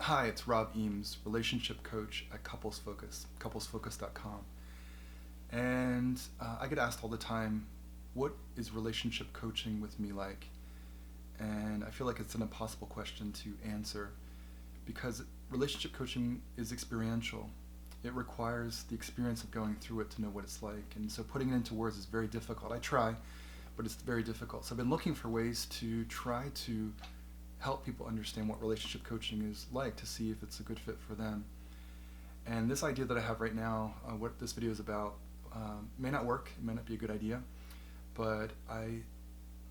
Hi, it's Rob Eames, relationship coach at Couples Focus, couplesfocus.com. And I get asked all the time, what is relationship coaching with me like? And I feel like it's an impossible question to answer because relationship coaching is experiential. It requires the experience of going through it to know what it's like. And so putting it into words is very difficult. I try, but it's very difficult. So I've been looking for ways to try to help people understand what relationship coaching is like to see if it's a good fit for them. And this idea that I have right now, what this video is about, may not work, it may not be a good idea, but I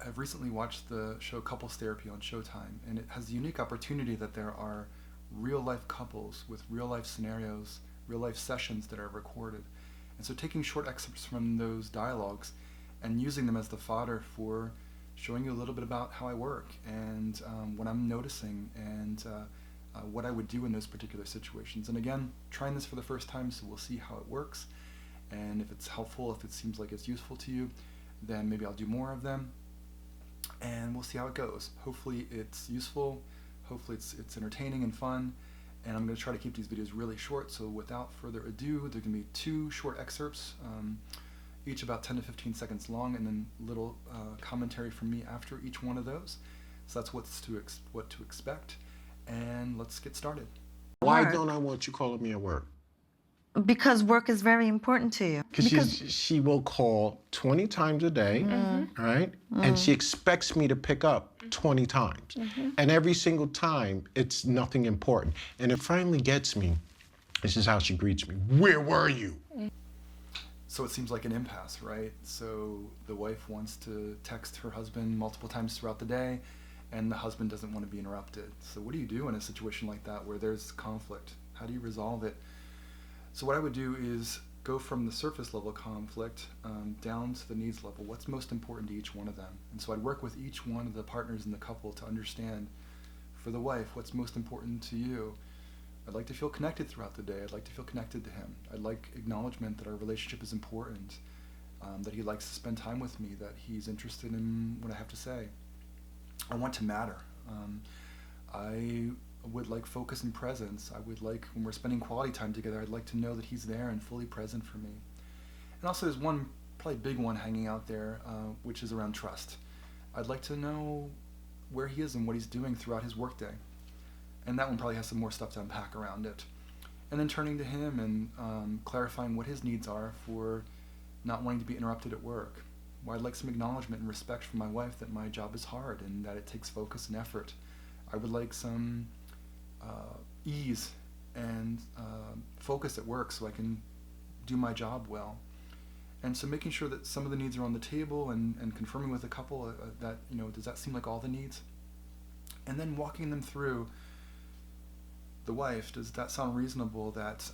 have recently watched the show Couples Therapy on Showtime, and it has the unique opportunity that there are real life couples with real life scenarios, real life sessions that are recorded. And so taking short excerpts from those dialogues and using them as the fodder for showing you a little bit about how I work and what I'm noticing and what I would do in those particular situations. And again, trying this for the first time, so we'll see how it works. And if it's helpful, if it seems like it's useful to you, then maybe I'll do more of them. And we'll see how it goes. Hopefully it's useful. Hopefully it's entertaining and fun. And I'm going to try to keep these videos really short. So without further ado, there are going to be 2 short excerpts, each about 10 to 15 seconds long, and then little commentary from me after each one of those. So that's what to expect. And let's get started. Why don't I want you calling me at work? Because work is very important to you. Because she will call 20 times a day, right? And she expects me to pick up 20 times. And every single time, it's nothing important. And it finally gets me. This is how she greets me. Where were you? So it seems like an impasse, right? So the wife wants to text her husband multiple times throughout the day, and the husband doesn't want to be interrupted. So what do you do in a situation like that where there's conflict? How do you resolve it? So what I would do is go from the surface level conflict down to the needs level. What's most important to each one of them? And so I'd work with each one of the partners in the couple to understand, for the wife, what's most important to you. I'd like to feel connected throughout the day. I'd like to feel connected to him. I'd like acknowledgement that our relationship is important, that he likes to spend time with me, that he's interested in what I have to say. I want to matter. I would like focus and presence. I would like, when we're spending quality time together, I'd like to know that he's there and fully present for me. And also there's one, probably big one hanging out there, which is around trust. I'd like to know where he is and what he's doing throughout his workday. And that one probably has some more stuff to unpack around it. And then turning to him and clarifying what his needs are for not wanting to be interrupted at work. Well, I'd like some acknowledgement and respect from my wife that my job is hard and that it takes focus and effort. I would like some ease and focus at work so I can do my job well. And so making sure that some of the needs are on the table and confirming with a couple that, does that seem like all the needs? And then walking them through. The wife, does that sound reasonable that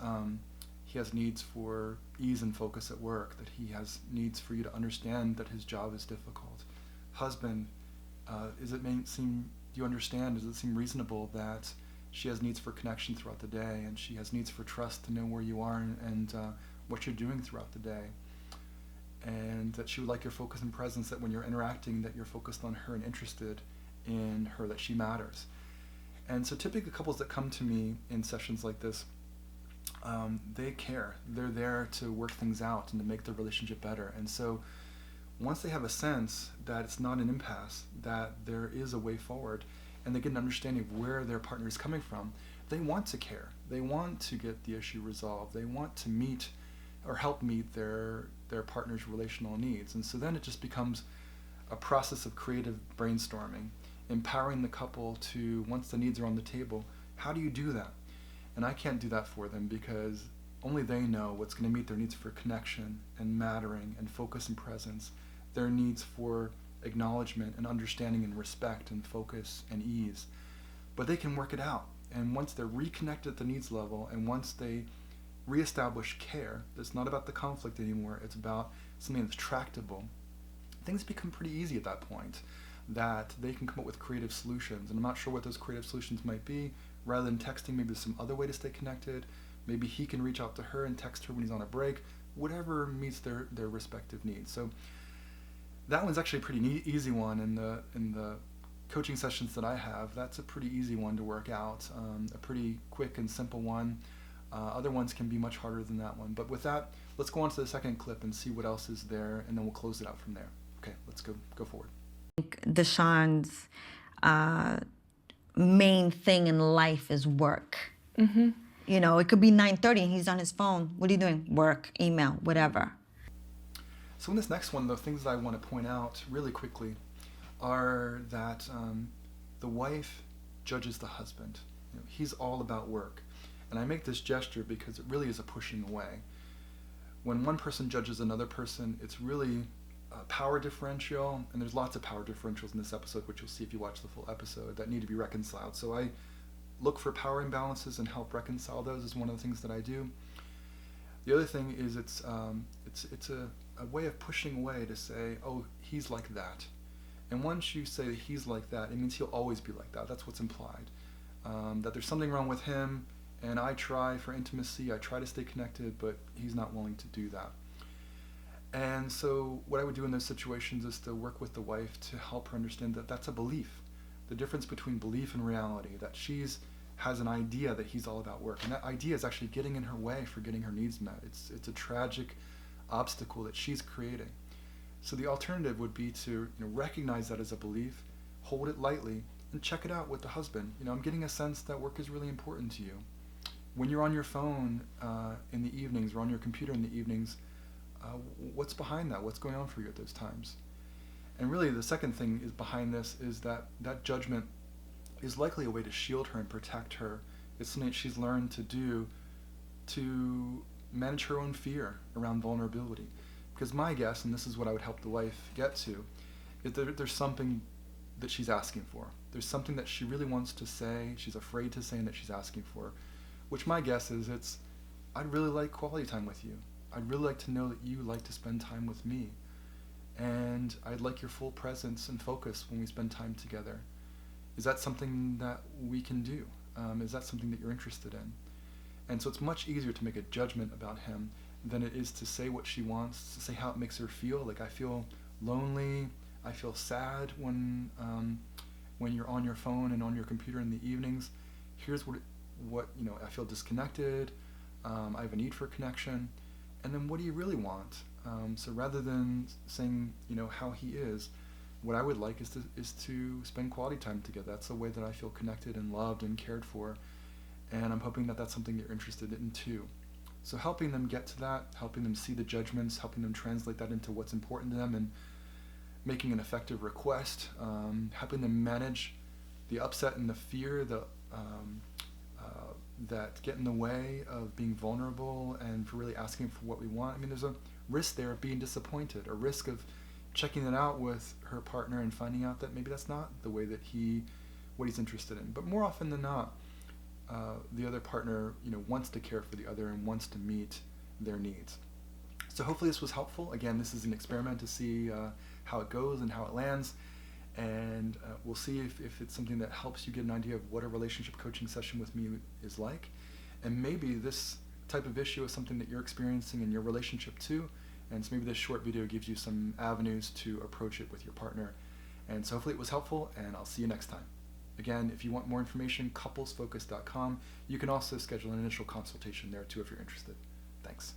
he has needs for ease and focus at work, that he has needs for you to understand that his job is difficult? Husband, do you understand, does it seem reasonable that she has needs for connection throughout the day and she has needs for trust to know where you are and what you're doing throughout the day? And that she would like your focus and presence, that when you're interacting, that you're focused on her and interested in her, that she matters. And so typically couples that come to me in sessions like this, they care. They're there to work things out and to make their relationship better. And so once they have a sense that it's not an impasse, that there is a way forward, and they get an understanding of where their partner is coming from, they want to care. They want to get the issue resolved. They want to meet or help meet their partner's relational needs. And so then it just becomes a process of creative brainstorming, empowering the couple to, once the needs are on the table, how do you do that? And I can't do that for them because only they know what's going to meet their needs for connection and mattering and focus and presence, their needs for acknowledgement and understanding and respect and focus and ease. But they can work it out. And once they're reconnected at the needs level and once they reestablish care, it's not about the conflict anymore, it's about something that's tractable, things become pretty easy at that point, that they can come up with creative solutions. And I'm not sure what those creative solutions might be. Rather than texting, maybe there's some other way to stay connected. Maybe he can reach out to her and text her when he's on a break, whatever meets their respective needs. So that one's actually a pretty easy one in the coaching sessions that I have, that's a pretty easy one to work out, a pretty quick and simple one. Other ones can be much harder than that one. But with that, let's go on to the second clip and see what else is there, and then we'll close it out from there. Okay, let's go forward. Deshaun's main thing in life is work. You know, it could be 9:30 and he's on his phone. What are you doing? Work, email, whatever. So in this next one, the things that I want to point out really quickly are that the wife judges the husband. You know, he's all about work. And I make this gesture because it really is a pushing away. When one person judges another person, it's really a power differential, and there's lots of power differentials in this episode, which you'll see if you watch the full episode, that need to be reconciled. So I look for power imbalances and help reconcile those is one of the things that I do. The other thing is it's a way of pushing away to say, oh, he's like that. And once you say that he's like that, it means he'll always be like that. That's what's implied. That there's something wrong with him, and I try for intimacy, I try to stay connected, but he's not willing to do that. And so what I would do in those situations is to work with the wife to help her understand that that's a belief. The difference between belief and reality, that has an idea that he's all about work, and that idea is actually getting in her way for getting her needs met. It's a tragic obstacle that she's creating. So the alternative would be to recognize that as a belief, hold it lightly, and check it out with the husband. I'm getting a sense that work is really important to you. When you're on your phone in the evenings or on your computer in the evenings, what's behind that? What's going on for you at those times? And really the second thing is behind this is that judgment is likely a way to shield her and protect her. It's something that she's learned to do to manage her own fear around vulnerability. Because my guess, and this is what I would help the wife get to, is that there's something that she's asking for. There's something that she really wants to say, she's afraid to say, and that she's asking for. Which my guess is I'd really like quality time with you. I'd really like to know that you like to spend time with me. And I'd like your full presence and focus when we spend time together. Is that something that we can do? Is that something that you're interested in? And so it's much easier to make a judgment about him than it is to say what she wants, to say how it makes her feel. Like, I feel lonely, I feel sad when you're on your phone and on your computer in the evenings. Here's what I feel disconnected, I have a need for connection, and then what do you really want? So rather than saying how he is, what I would like is to spend quality time together. That's the way that I feel connected and loved and cared for, and I'm hoping that that's something you're interested in too. So helping them get to that, helping them see the judgments, helping them translate that into what's important to them, and making an effective request, helping them manage the upset and the fear that get in the way of being vulnerable and for really asking for what we want. I mean, there's a risk there of being disappointed, a risk of checking it out with her partner and finding out that maybe that's not the way that what he's interested in. But more often than not, the other partner, wants to care for the other and wants to meet their needs. So hopefully this was helpful. Again, this is an experiment to see how it goes and how it lands. And we'll see if it's something that helps you get an idea of what a relationship coaching session with me is like. And maybe this type of issue is something that you're experiencing in your relationship too. And so maybe this short video gives you some avenues to approach it with your partner. And so hopefully it was helpful, and I'll see you next time. Again, if you want more information, couplesfocus.com. You can also schedule an initial consultation there too if you're interested. Thanks.